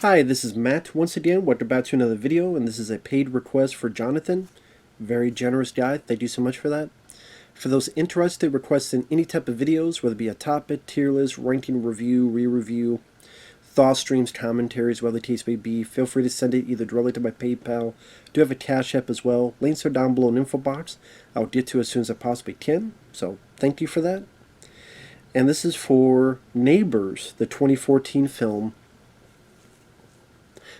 Hi, this is Matt once again. Welcome back to another video, and this is a paid request for Jonathan. Very generous guy. Thank you so much for that. For those interested requesting any type of videos, whether it be a topic, tier list, ranking, review, re-review, thought streams, commentaries, whatever the case may be, feel free to send it either directly to my PayPal. I do have a CashApp as well. Links are down below in the info box. I'll get to it as soon as I possibly can. So thank you for that. And this is for Neighbors, the 2014 film,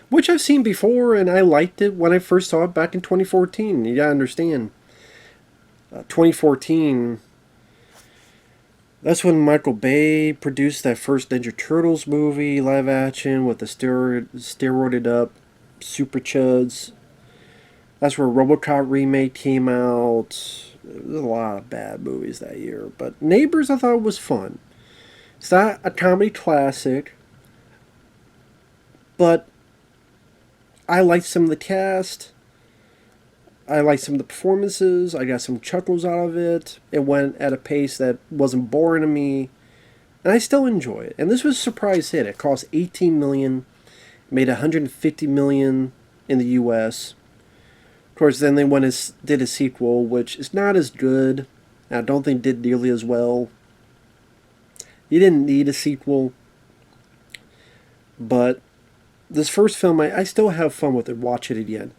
which I've seen before, and I liked it when I first saw it back in 2014. You gotta understand, 2014, that's when Michael Bay produced that first Ninja Turtles movie, live action, with the steroided up Super Chuds. That's where RoboCop remake came out. There was a lot of bad movies that year, but Neighbors I thought was fun. It's not a comedy classic, but I liked some of the cast. I liked some of the performances. I got some chuckles out of it. It went at a pace that wasn't boring to me, and I still enjoy it. And this was a surprise hit. It cost $18 million, made $150 million in the U.S. Of course, then they went and did a sequel, which is not as good. I don't think did nearly as well. You didn't need a sequel, but this first film, I still have fun with it. Watch it again.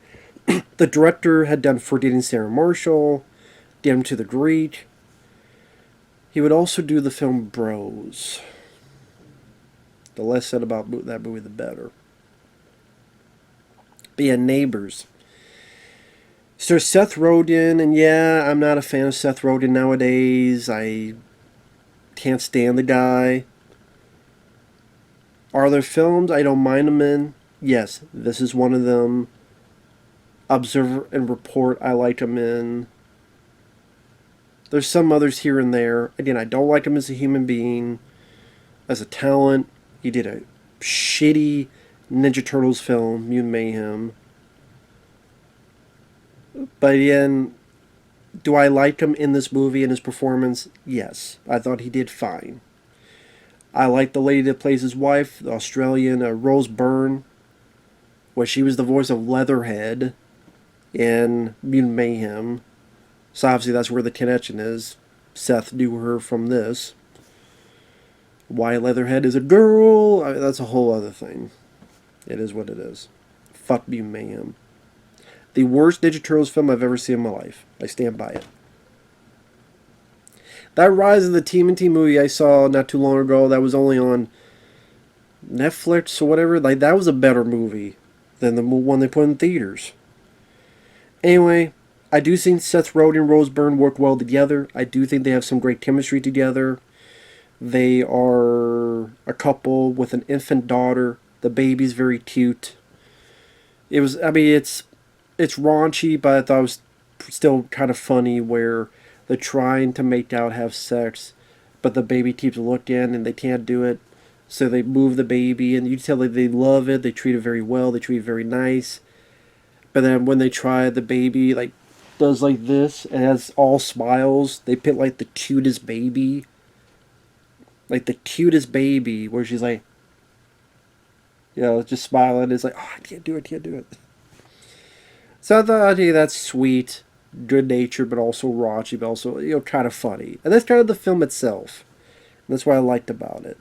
The director had done Forgetting Sarah Marshall, Damned to the Greek. He would also do the film Bros. The less said about that movie, the better. But yeah, Neighbors. So Seth Rogen, and yeah, I'm not a fan of Seth Rogen nowadays. I can't stand the guy. Are there films I don't mind him in? Yes, this is one of them. Observe and Report, I like him in. There's some others here and there. Again, I don't like him as a human being. As a talent, he did a shitty Ninja Turtles film, Mutant Mayhem. But again, do I like him in this movie and his performance? Yes, I thought he did fine. I like the lady that plays his wife, the Australian Rose Byrne, where she was the voice of Leatherhead in Mutant Mayhem. So obviously that's where the connection is. Seth knew her from this. Why Leatherhead is a girl, that's a whole other thing. It is what it is. Fuck Mutant Mayhem. The worst Ninja Turtles film I've ever seen in my life. I stand by it. That Rise of the TMNT movie I saw not too long ago, that was only on Netflix or whatever, like that was a better movie than the one they put in theaters. Anyway, I do think Seth Rogen and Rose Byrne work well together. I do think they have some great chemistry together. They are a couple with an infant daughter. The baby's very cute. It was, I mean, it's raunchy, but I thought it was still kind of funny where they're trying to make out have sex, but the baby keeps looking and they can't do it. So they move the baby, and you tell that they love it. They treat it very well. They treat it very nice. But then when they try, the baby like does like this and has all smiles. They pick like the cutest baby. Like the cutest baby where she's like, you know, just smiling. It's like, oh, I can't do it, can't do it. So I thought, hey, that's sweet, good natured, but also raunchy, but also, you know, kind of funny. And that's kind of the film itself. And that's what I liked about it.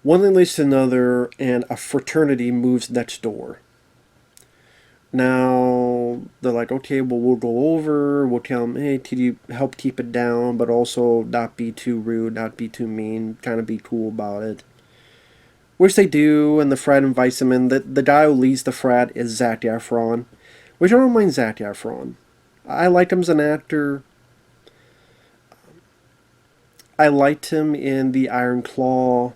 One thing leads to another, and a fraternity moves next door. Now, they're like, okay, well, we'll go over, we'll tell them, hey, can you help keep it down, but also not be too rude, not be too mean, kind of be cool about it. Which they do, and the frat invites them in. The guy who leads the frat is Zac Efron, which I don't mind Zac Efron. I liked him as an actor. I liked him in The Iron Claw.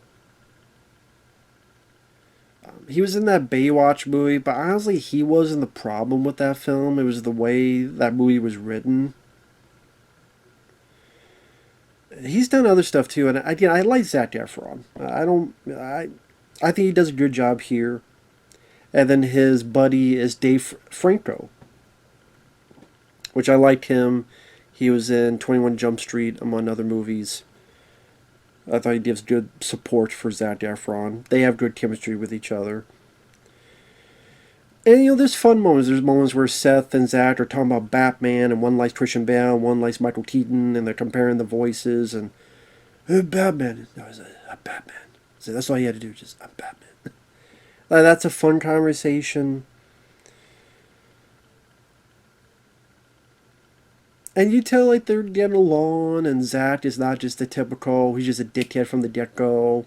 He was in that Baywatch movie, but honestly, he wasn't the problem with that film. It was the way that movie was written. He's done other stuff too, and again, I like Zac Efron. I think he does a good job here. And then his buddy is Dave Franco, which I liked him. He was in 21 Jump Street, among other movies. I thought he gives good support for Zac Efron. They have good chemistry with each other. And there's fun moments. There's moments where Seth and Zac are talking about Batman, and one likes Christian Bale, and one likes Michael Keaton, and they're comparing the voices. And Batman. I was like, I'm Batman. So that's all you had to do, just I'm Batman. That's a fun conversation. And you tell like they're getting along, and Zac is not just the typical. He's just a dickhead from the get go.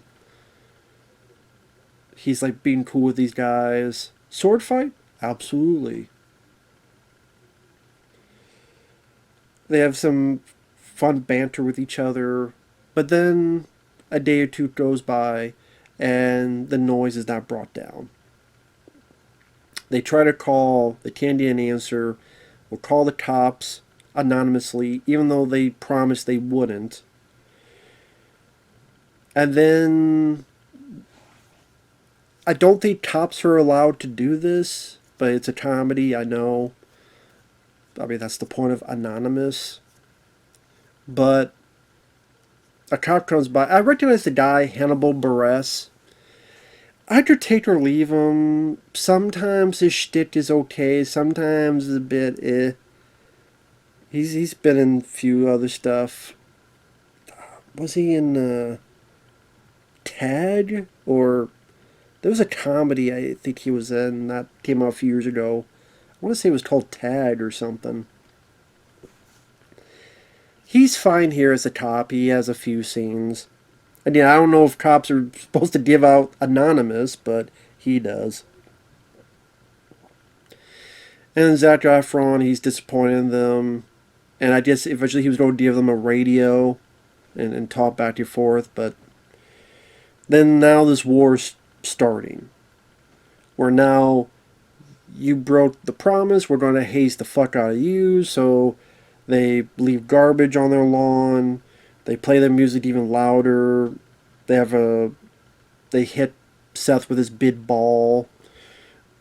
He's like being cool with these guys. Sword fight? Absolutely. They have some fun banter with each other, but then a day or two goes by and the noise is not brought down. They try to call, they can't get an answer, or call the cops anonymously, even though they promised they wouldn't. And then I don't think cops are allowed to do this, but it's a comedy, I know. I mean, that's the point of anonymous. But a cop comes by. I recognize the guy, Hannibal Buress. I could take or leave him. Sometimes his shtick is okay. Sometimes it's a bit eh. He's been in a few other stuff. Was he in Tag? Or there was a comedy I think he was in that came out a few years ago. I want to say it was called Tag or something. He's fine here as a cop. He has a few scenes. And yeah, I don't know if cops are supposed to give out anonymous, but he does. And Zac Efron, he's disappointed in them. And I guess eventually he was going to give them a radio and talk back and forth. But then now this war's starting. Where now you broke the promise, we're going to haze the fuck out of you. So they leave garbage on their lawn. They play their music even louder. They hit Seth with his bid ball.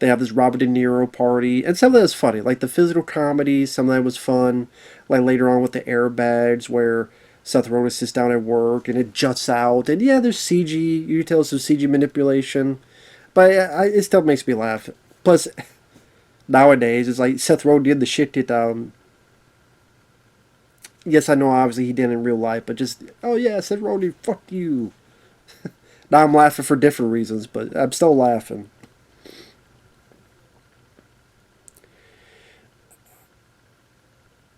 They have this Robert De Niro party. And some of that is funny. Like the physical comedy, some of that was fun. Like later on with the airbags where Seth Rogen sits down at work and it juts out. And yeah, there's CG. You can tell some CG manipulation. But it still makes me laugh. Plus, nowadays, it's like Seth Rogen did the shit get down. Yes, I know obviously he did in real life, but just, oh yeah, Seth Rogen, fuck you. Now I'm laughing for different reasons, but I'm still laughing.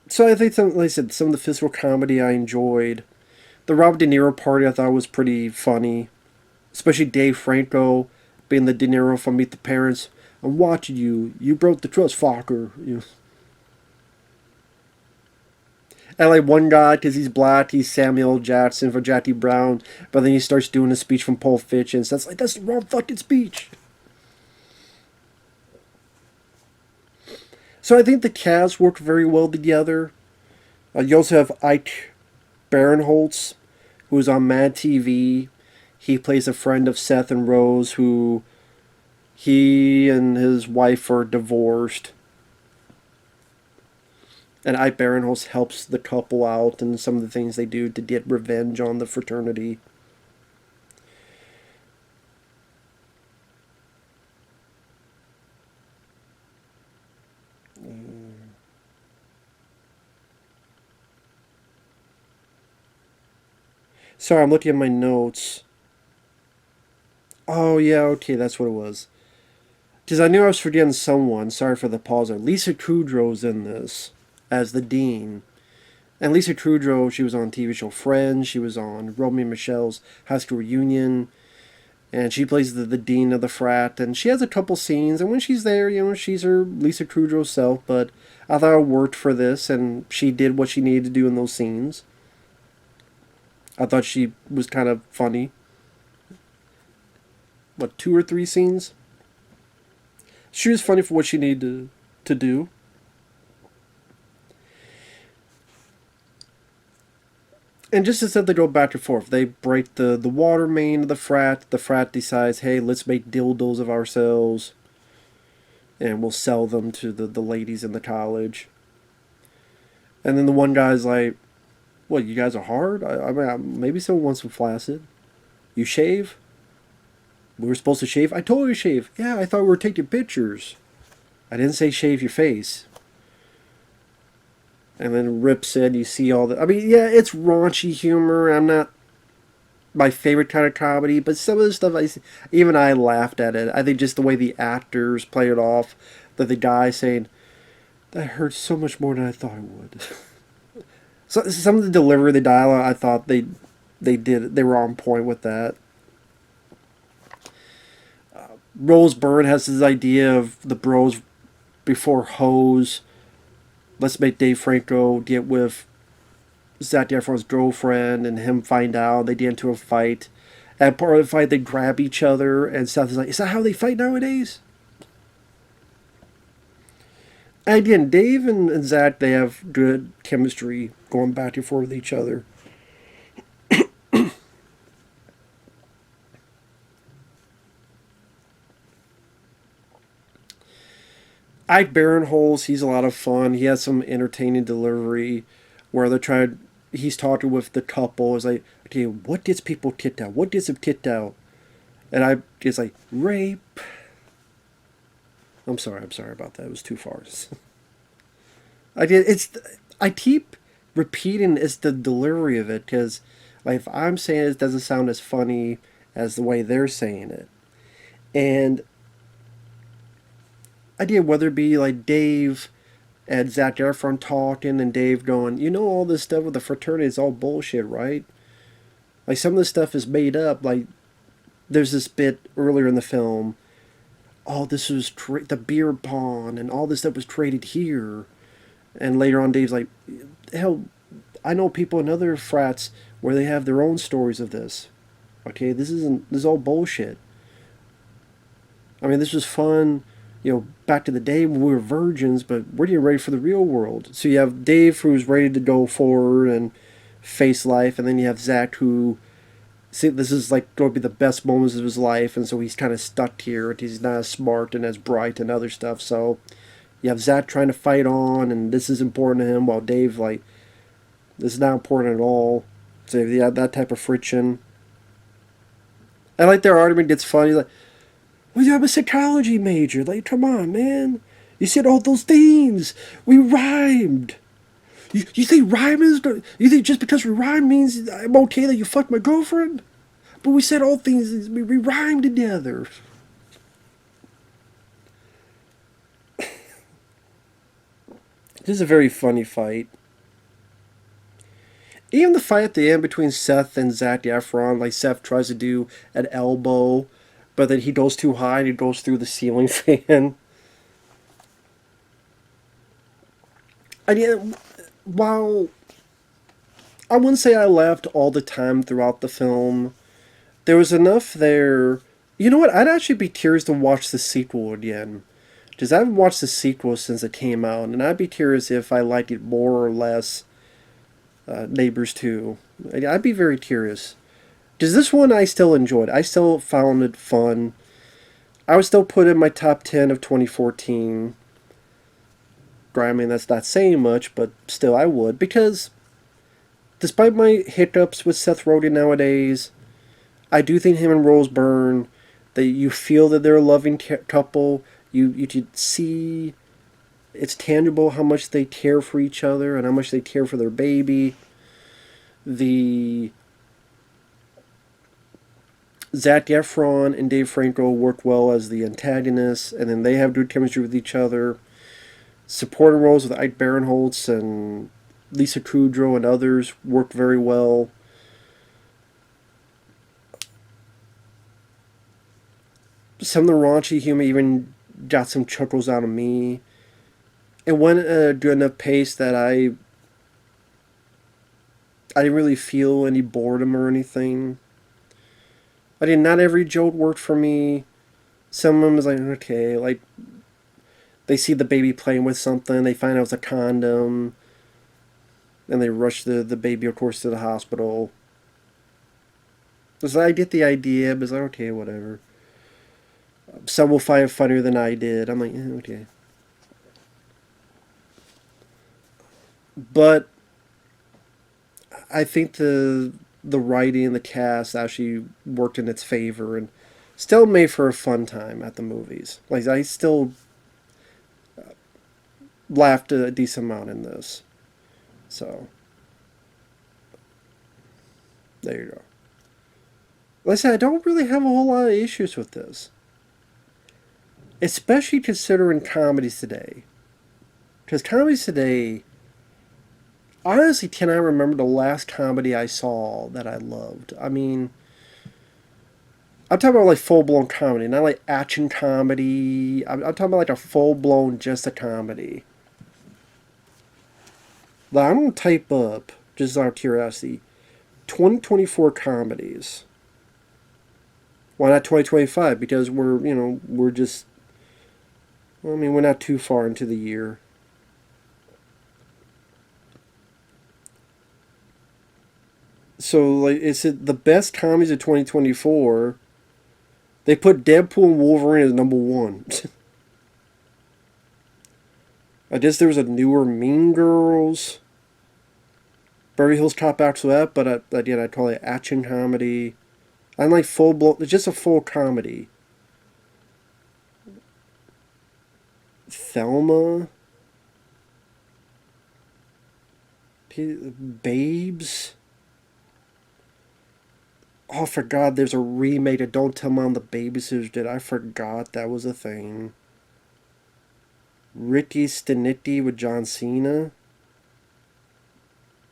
So I think, like I said, some of the physical comedy I enjoyed. The Robert De Niro party I thought was pretty funny. Especially Dave Franco being the De Niro from Meet the Parents. I'm watching you. You broke the trust, fucker. And like one guy, because he's black, he's Samuel L. Jackson for Jackie Brown. But then he starts doing a speech from Pulp Fiction. So that's like, that's the wrong fucking speech. So I think the cast worked very well together. You also have Ike Barinholtz, who's on Mad TV. He plays a friend of Seth and Rose, who he and his wife are divorced. And Ike Barinholtz helps the couple out and some of the things they do to get revenge on the fraternity. Sorry, I'm looking at my notes. Oh, yeah, okay, that's what it was. Because I knew I was forgetting someone. Sorry for the pause there. Lisa Kudrow's in this as the dean. And Lisa Kudrow, she was on TV show Friends. She was on Romeo and Michelle's High School Reunion. And she plays the dean of the frat. And she has a couple scenes. And when she's there, she's her Lisa Kudrow self. But I thought it worked for this. And she did what she needed to do in those scenes. I thought she was kind of funny. What, 2 or 3 scenes? She was funny for what she needed to do. And just instead they go back and forth. They break the water main of the frat. The frat decides, hey, let's make dildos of ourselves. And we'll sell them to the ladies in the college. And then the one guy's like, What, you guys are hard? I mean, maybe someone wants some flaccid. You shave? We were supposed to shave? I told you to shave. Yeah, I thought we were taking pictures. I didn't say shave your face. And then Rip said, you see all the. I mean, yeah, it's raunchy humor. I'm not my favorite kind of comedy, but some of the stuff even I laughed at it. I think just the way the actors play it off, that the guy saying, that hurt so much more than I thought it would. So some of the delivery of the dialogue, I thought they were on point with that. Rose Byrne has this idea of the bros before hoes. Let's make Dave Franco get with Zac Efron's girlfriend and him find out. They get into a fight. At part of the fight, they grab each other, and Seth is like, "Is that how they fight nowadays?" And again, Dave and Zach, they have good chemistry going back and forth with each other. Ike Barinholtz, he's a lot of fun. He has some entertaining delivery where they're trying. He's talking with the couple. It's like, okay, what gets people kicked out? What gets them kicked out? And it's like rape. I'm sorry about that. It was too far. I keep repeating it's the delivery of it because, like, if I'm saying it, it doesn't sound as funny as the way they're saying it, and whether it be like Dave and Zac Efron talking and Dave going, you know, all this stuff with the fraternity is all bullshit, right? Like some of the stuff is made up. Like there's this bit earlier in the film. Oh, this was the beer pong and all this stuff was traded here. And later on, Dave's like, hell, I know people in other frats where they have their own stories of this. Okay, this is all bullshit. I mean, this was fun, you know, back to the day when we were virgins, but we're getting ready for the real world. So you have Dave who's ready to go forward and face life, and then you have Zach who, see, this is like going to be the best moments of his life, and so he's kind of stuck here. He's not as smart and as bright and other stuff. So you have Zach trying to fight on, and this is important to him, while Dave, like, this is not important at all. So you have that type of friction. I like their argument gets funny. Like, well, I'm a psychology major. Like, come on, man. You said all those things. We rhymed. You think rhyme is... You think just because we rhyme means I'm okay that you fucked my girlfriend? But we said all things... We rhymed together. This is a very funny fight. Even the fight at the end between Seth and Zac Efron, like Seth tries to do an elbow, but then he goes too high and he goes through the ceiling fan. And yeah, while I wouldn't say I laughed all the time throughout the film, there was enough there. You know what? I'd actually be curious to watch the sequel again. Because I haven't watched the sequel since it came out, and I'd be curious if I liked it more or less. Neighbors 2. I'd be very curious. Because this one I still enjoyed. I still found it fun. I would still put it in my top 10 of 2014. I mean, that's not saying much, but still I would. Because despite my hiccups with Seth Rogen nowadays, I do think him and Rose Byrne, that you feel that they're a loving couple. You could see it's tangible how much they care for each other and how much they care for their baby. The Zac Efron and Dave Franco work well as the antagonists, and then they have good chemistry with each other. Supporting roles with Ike Barinholtz and Lisa Kudrow and others worked very well. Some of the raunchy humor even got some chuckles out of me. It went at a good enough pace that I didn't really feel any boredom or anything. Not every joke worked for me. Some of them was like, okay, like, they see the baby playing with something, they find out it's a condom, and they rush the baby, of course, to the hospital. So I get the idea, but it's like, okay, whatever. Some will find it funnier than I did. I'm like, okay. But I think the writing and the cast actually worked in its favor and still made for a fun time at the movies. Like I still laughed a decent amount in this. So there you go. Like I said, I don't really have a whole lot of issues with this, especially considering comedies today. Because comedies today, I honestly cannot remember the last comedy I saw that I loved. I mean, I'm talking about like full blown comedy, not like action comedy. I'm talking about like a full blown just a comedy. Like, I'm gonna type up just out of curiosity, 2024 comedies. Why not 2025? Because we're just. I mean, we're not too far into the year. So like, is it the best comedies of 2024? They put Deadpool and Wolverine as number one. I guess there was a newer Mean Girls. Beverly Hills Cop after that, but again, I'd call it action comedy. I'm like full blown. It's just a full comedy. Thelma, Babes. Oh, I forgot there's a remake of Don't Tell Mom the Babysitters Did. I forgot that was a thing. Ricky Stinnity with John Cena.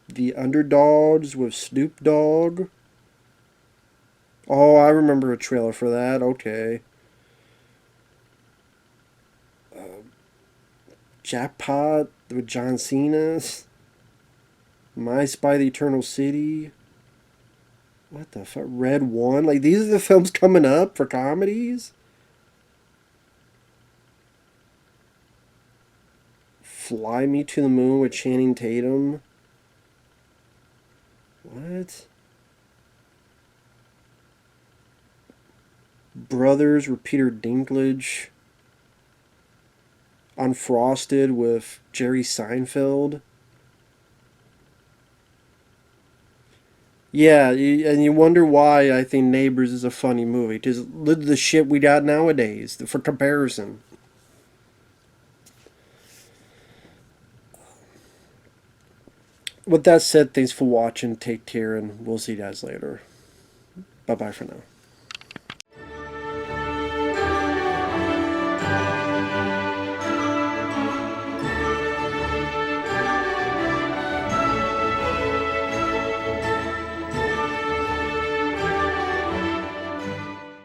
The Underdogs with Snoop Dogg. Oh, I remember a trailer for that. Okay. Jackpot with John Cena. My Spy the Eternal City. What the fuck? Red One? Like, these are the films coming up for comedies? Fly Me to the Moon with Channing Tatum. What? Brothers with Peter Dinklage. Unfrosted with Jerry Seinfeld. Yeah, and you wonder why I think Neighbors is a funny movie. Just look at the shit we got nowadays for comparison. With that said, thanks for watching. Take care, and we'll see you guys later. Bye bye for now.